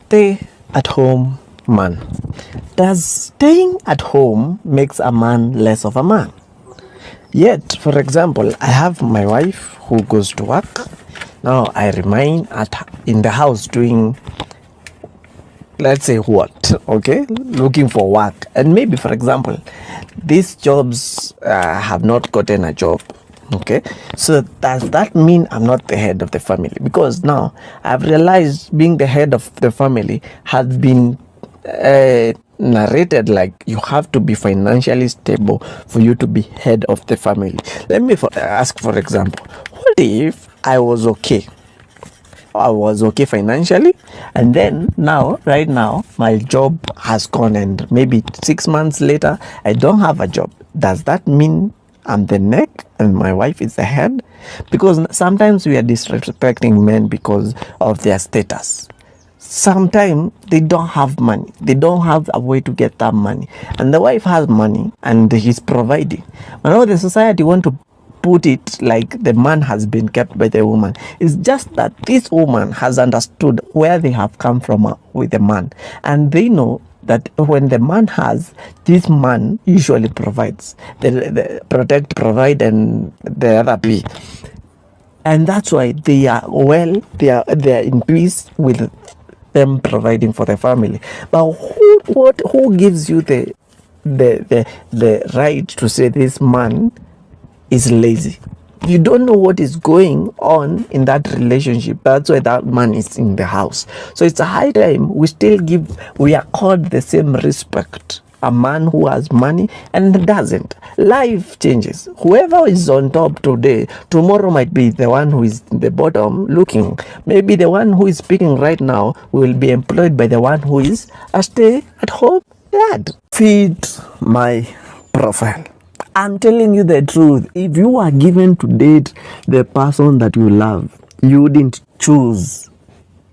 stay at home man. Does staying at home makes a man less of a man? Yet, for example, I have my wife who goes to work. Now I remain in the house doing, let's say, what? Okay, looking for work. And maybe, for example, these jobs have not gotten a job. Okay, so does that mean I'm not the head of the family? Because now I've realized being the head of the family has been narrated like you have to be financially stable for you to be head of the family. Let me ask, for example, what if I was okay financially, and then right now my job has gone, and maybe 6 months later I don't have a job? Does that mean I'm the neck and my wife is the head? Because sometimes we are disrespecting men because of their status. Sometimes they don't have money. They don't have a way to get that money. And the wife has money and he's providing. But now the society want to put it like the man has been kept by the woman. It's just that this woman has understood where they have come from with the man. And they know that when the man has, this man usually provides. The protect, provide, and the other P. And that's why they are in peace with them providing for the family. But who gives you the right to say this man is lazy? You don't know what is going on in that relationship. That's why that man is in the house. So it's a high time we are called the same respect. A man who has money and doesn't. Life changes. Whoever is on top today, tomorrow might be the one who is in the bottom looking. Maybe the one who is speaking right now will be employed by the one who is a stay-at-home dad. Feed my profile. I'm telling you the truth. If you are given to date the person that you love, you wouldn't choose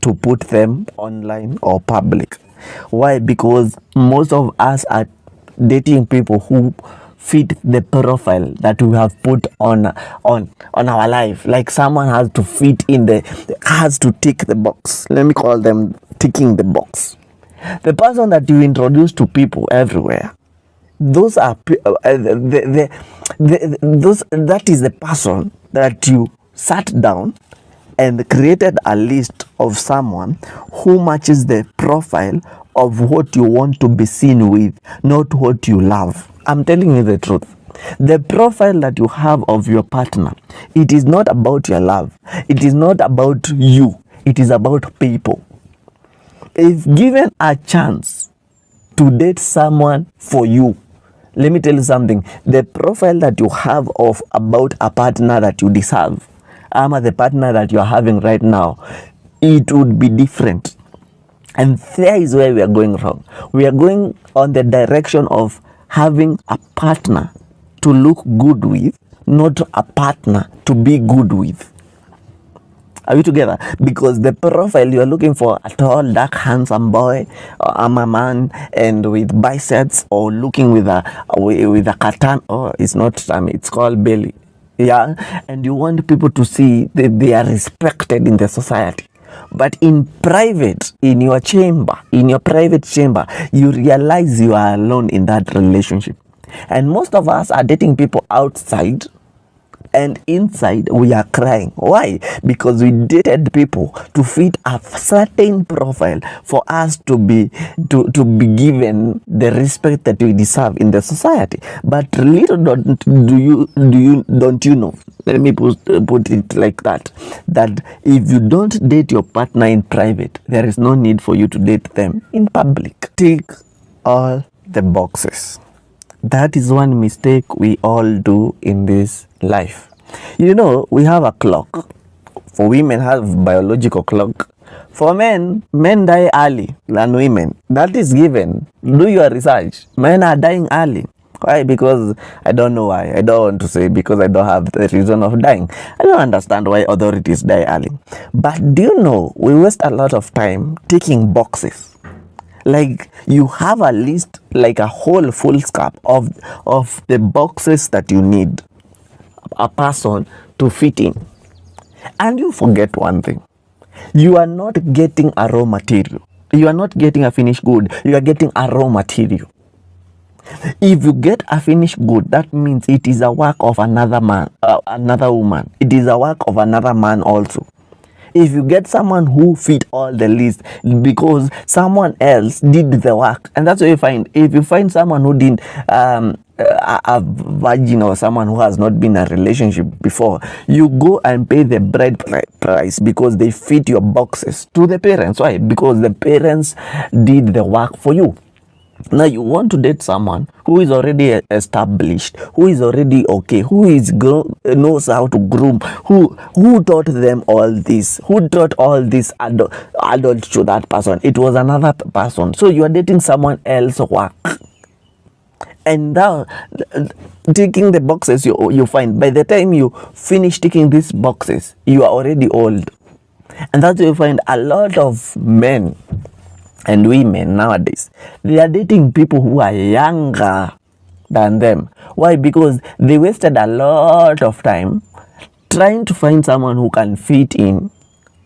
to put them online or public. Why? Because most of us are dating people who fit the profile that we have put on our life. Like someone has to fit in has to tick the box. Let me call them ticking the box. The person that you introduce to people everywhere, those are that is the person that you sat down and created a list of someone who matches the profile of what you want to be seen with, not what you love. I'm telling you the truth. The profile that you have of your partner, it is not about your love. It is not about you. It is about people. If given a chance to date someone for you, let me tell you something. The profile that you have about a partner that you deserve, the partner that you are having right now, it would be different. And there is where we are going wrong. We are going on the direction of having a partner to look good with, not a partner to be good with. Are we together? Because the profile you are looking for, a tall, dark, handsome boy, I'm a man and with biceps, or looking with a katan, it's not tummy, it's called belly. Yeah, and you want people to see that they are respected in the society. But in private, in your private chamber, you realize you are alone in that relationship. And most of us are dating people outside, and inside we are crying. Why? Because we dated people to fit a certain profile for us to be given the respect that we deserve in the society. But little don't you know? Let me put it like that if you don't date your partner in private, there is no need for you to date them in public. Tick all the boxes. That is one mistake we all do in this life. You know, we have a clock. For women, have biological clock. For men die early than women. That is given. Do your research. Men are dying early. Why? Because I don't know why. I don't want to say because I don't have the reason of dying. I don't understand why authorities die early. But do you know, we waste a lot of time ticking boxes. Like you have a list, like a whole full scope of the boxes that you need a person to fit in. And you forget one thing. You are not getting a raw material. You are not getting a finished good, you are getting a raw material. If you get a finished good, that means it is a work of another man, another woman. It is a work of another man also. If you get someone who fit all the list, because someone else did the work, and that's what you find. If you find someone who didn't, a virgin or someone who has not been in a relationship before, you go and pay the bride price because they fit your boxes to the parents. Why? Because the parents did the work for you. Now you want to date someone who is already established, who is already okay, who is knows how to groom, who taught them all this, who taught all this adult to that person. It was another person. So you are dating someone else work. And now, ticking the boxes, you find by the time you finish ticking these boxes, you are already old. And that's why you find a lot of men and women nowadays, they are dating people who are younger than them. Why? Because they wasted a lot of time trying to find someone who can fit in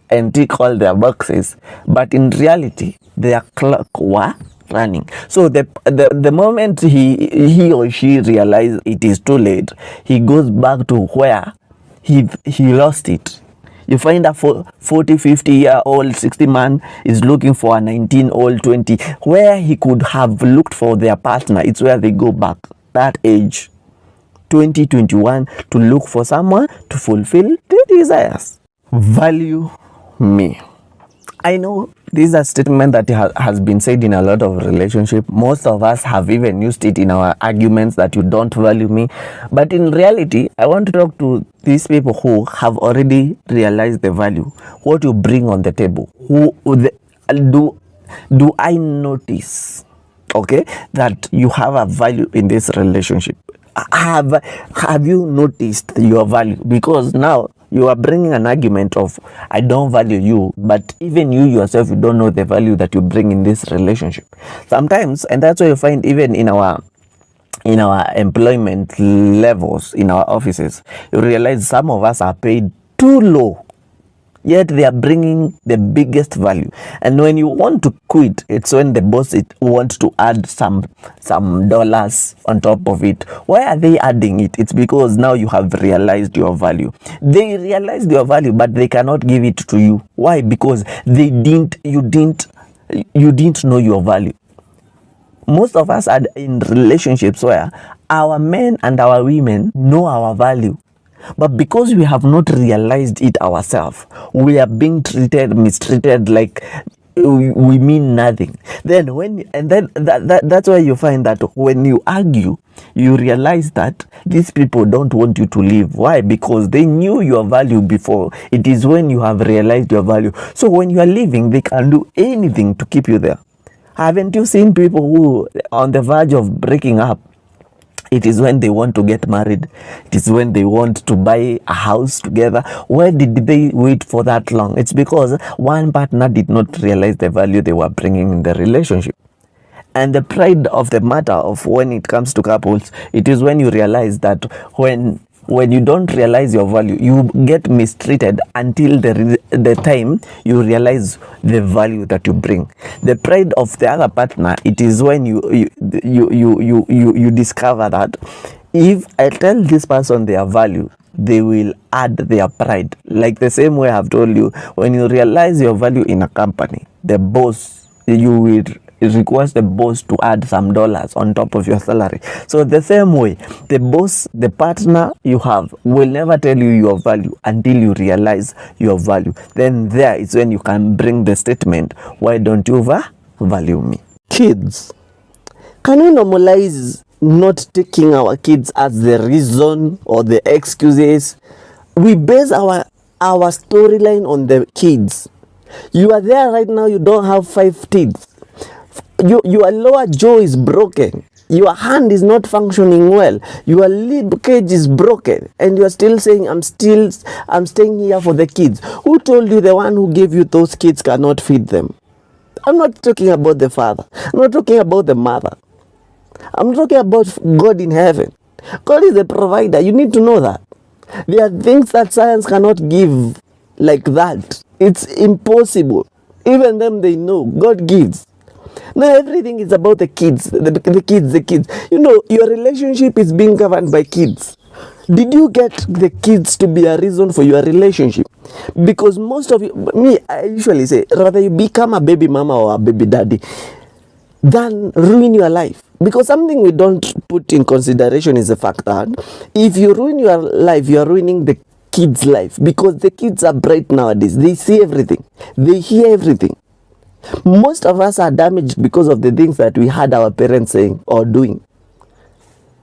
and tick all their boxes, but in reality their clock were running. So the moment he or she realizes it is too late, he goes back to where he lost it. You find a 40, 50-year-old, 60 man is looking for a 19-old, 20, where he could have looked for their partner. It's where they go back, that age, 20, 21, to look for someone to fulfill their desires. Value me. I know this is a statement that has been said in a lot of relationships. Most of us have even used it in our arguments that you don't value me. But in reality, I want to talk to these people who have already realized the value, what you bring on the table. Do I notice, okay, that you have a value in this relationship? Have you noticed your value? Because now you are bringing an argument of I don't value you, but even you yourself, you don't know the value that you bring in this relationship sometimes. And that's why you find even in our employment levels, in our offices, you realize some of us are paid too low, yet they are bringing the biggest value. And when you want to quit, it's when the boss wants to add some dollars on top of it. Why are they adding it? It's because now you have realized your value. They realized your value, but they cannot give it to you. Why? Because you didn't know your value. Most of us are in relationships where our men and our women know our value, but because we have not realized it ourselves, we are being mistreated like we mean nothing. That's why you find that when you argue, you realize that these people don't want you to leave. Why? Because they knew your value before. It is when you have realized your value. So when you are leaving, they can do anything to keep you there. Haven't you seen people who are on the verge of breaking up? It is when they want to get married. It is when they want to buy a house together. Why did they wait for that long? It's because one partner did not realize the value they were bringing in the relationship. And the pride of the matter of when it comes to couples, it is when you realize that when you don't realize your value, you get mistreated until the time you realize the value that you bring. The pride of the other partner, it is when you discover that if I tell this person their value, they will add their pride. Like the same way I've told you, when you realize your value in a company, the boss, you will requires the boss to add some dollars on top of your salary. So the same way, the boss, the partner you have, will never tell you your value until you realize your value. Then there is when you can bring the statement, why don't you value me? Kids, can we normalize not taking our kids as the reason or the excuses? We base our storyline on the kids. You are there right now, you don't have 5 teeth. Your lower jaw is broken. Your hand is not functioning well. Your lip cage is broken. And you are still saying, I'm staying here for the kids. Who told you the one who gave you those kids cannot feed them? I'm not talking about the father. I'm not talking about the mother. I'm talking about God in heaven. God is the provider. You need to know that. There are things that science cannot give like that. It's impossible. Even them, they know God gives. Now everything is about the kids, the kids. Your relationship is being governed by kids. Did you get the kids to be a reason for your relationship? Because most of I usually say, rather you become a baby mama or a baby daddy than ruin your life. Because something we don't put in consideration is the fact that if you ruin your life, you are ruining the kids' life. Because the kids are bright nowadays. They see everything. They hear everything. Most of us are damaged because of the things that we had our parents saying or doing.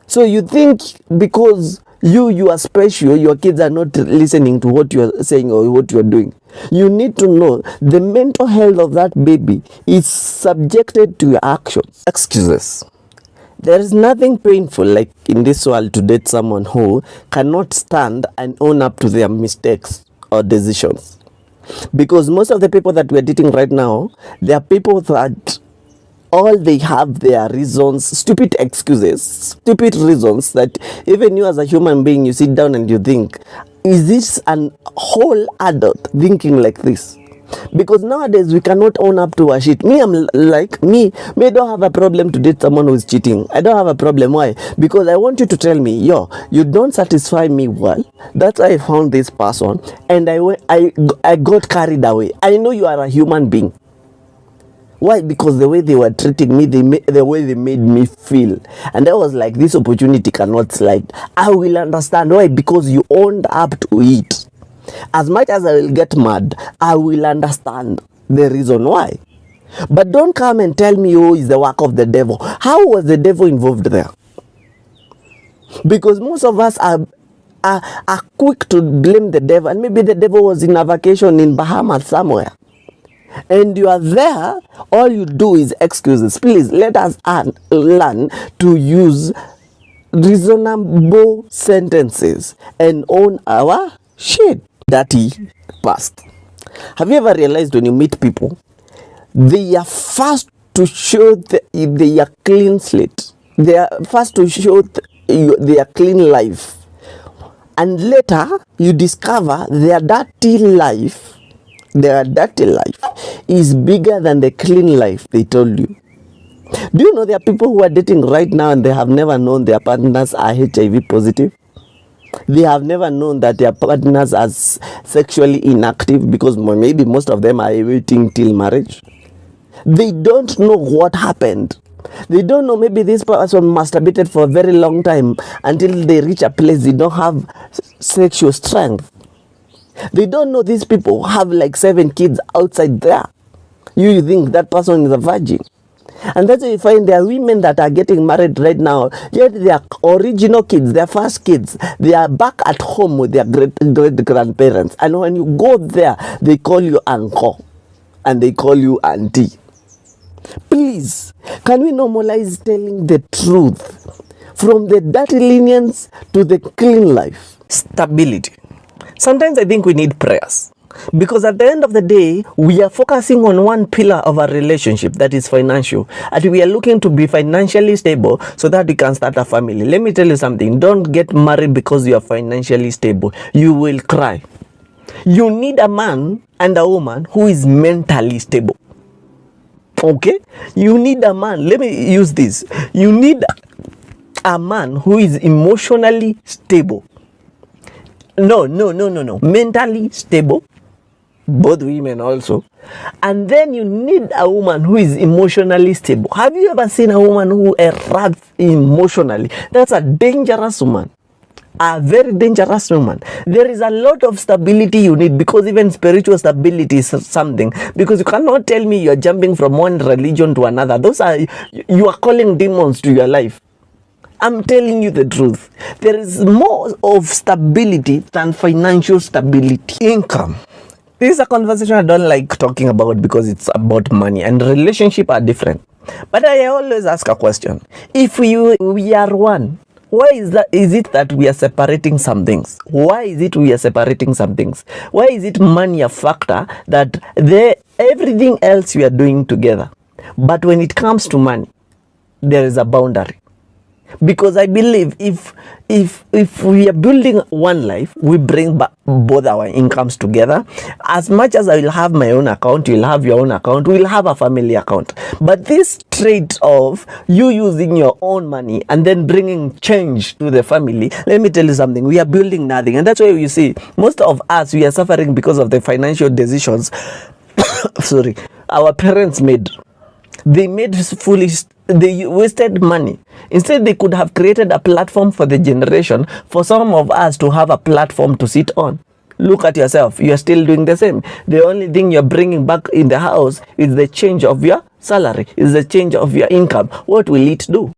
So you think because you are special, your kids are not listening to what you are saying or what you are doing. You need to know the mental health of that baby is subjected to your actions. Excuses. There is nothing painful like in this world to date someone who cannot stand and own up to their mistakes or decisions. Because most of the people that we're dating right now, they are people that all they have their reasons, stupid excuses, stupid reasons that even you as a human being, you sit down and you think, is this an whole adult thinking like this? Because nowadays we cannot own up to our shit. I'm like, me don't have a problem to date someone who is cheating. I don't have a problem. Why? Because I want you to tell me, you don't satisfy me well. That's why I found this person and I got carried away. I know you are a human being. Why? Because the way they were treating me, the way they made me feel. And I was like, this opportunity cannot slide. I will understand. Why? Because you owned up to it. As much as I will get mad, I will understand the reason why. But don't come and tell me, it's the work of the devil. How was the devil involved there? Because most of us are quick to blame the devil. And maybe the devil was in a vacation in Bahamas somewhere. And you are there, all you do is excuses. Please, let us learn to use reasonable sentences and own our shit. Dirty past. Have you ever realized when you meet people, they are first to show their clean slate. They are first to show their clean life. And later, you discover their dirty life is bigger than the clean life they told you. Do you know there are people who are dating right now and they have never known their partners are HIV positive? They have never known that their partners are sexually inactive because maybe most of them are waiting till marriage. They don't know what happened. They don't know, maybe this person masturbated for a very long time until they reach a place they don't have sexual strength. They don't know these people have like 7 kids outside there. You think that person is a virgin. And that's why you find there are women that are getting married right now, yet their original kids, their first kids, they are back at home with their great grandparents. And when you go there, they call you uncle and they call you auntie. Please, can we normalize telling the truth? From the dirty lenience to the clean life. Stability. Sometimes I think we need prayers. Because at the end of the day, we are focusing on one pillar of our relationship, that is financial. And we are looking to be financially stable so that we can start a family. Let me tell you something. Don't get married because you are financially stable. You will cry. You need a man and a woman who is mentally stable. Okay? You need a man. Let me use this. You need a man who is emotionally stable. No. Mentally stable. Both women also. And then you need a woman who is emotionally stable. Have you ever seen a woman who erupts emotionally? That's a dangerous woman. A very dangerous woman. There is a lot of stability you need, because even spiritual stability is something. Because you cannot tell me you're jumping from one religion to another. You are calling demons to your life. I'm telling you the truth. There is more of stability than financial stability. Income. This is a conversation I don't like talking about because it's about money, and relationships are different. But I always ask a question. If we are one, why is it that we are separating some things? Why is it we are separating some things? Why is it money a factor that everything else we are doing together? But when it comes to money, there is a boundary. Because I believe if we are building one life, we bring both our incomes together. As much as I will have my own account, you'll have your own account, we'll have a family account. But this trait of you using your own money and then bringing change to the family, let me tell you something, we are building nothing. And that's why you see most of us, we are suffering because of the financial decisions sorry, our parents made. They made foolish, they wasted money. Instead, they could have created a platform for the generation, for some of us to have a platform to sit on. Look at yourself. You are still doing the same. The only thing you're bringing back in the house is the change of your salary, is the change of your income. What will it do?